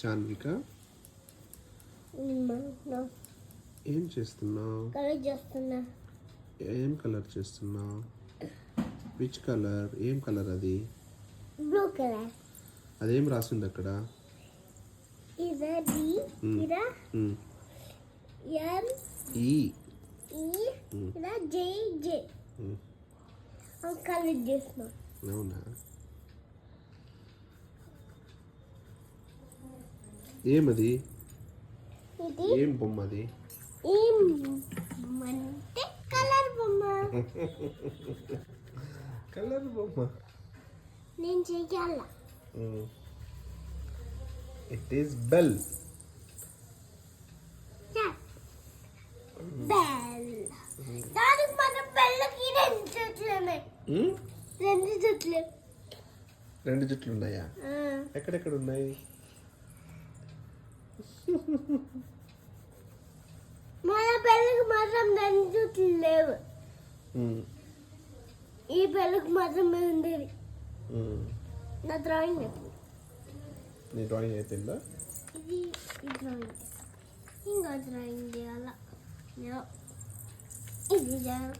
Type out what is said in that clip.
చాన్విక ఏం చేస్తున్నావు? కలర్ చేస్తున్నా. ఏం కలర్ చేస్తున్నావు? Which colour? ఏం కలర్ అది? Blue colour. అదేం రాసింది అక్కడ? ఇదా డి ఇదా ఎల్ ఈ ఇదా జే జే కలర్ చేస్తున్నా. అవునా? ఏమది? ఏం బొమ్మ అది? ఏం అంటే కలర్ బొమ్మ. కలర్ బొమ్మ నేను చెయ్యాల. It is bell. బెల్. దానికి మన బెల్లకి రెండు జుట్లున్నాయి. రెండు జుట్లు ఉన్నాయా? ఎక్కడెక్కడ ఉన్నాయి? మన బెల్లకి మాత్రం రెండు జుట్లు లేవు. ఈ బెల్లకి మాత్రమే ఉండేది. నా డ్రాయింగ్ అయిపోయింది. నీ డ్రాయింగ్ అయిపోయిందా? ఇది ఈ డ్రాయింగ్ ఇంకా డ్రాయింగ్ చేయాలా? ఇది చేయాలి.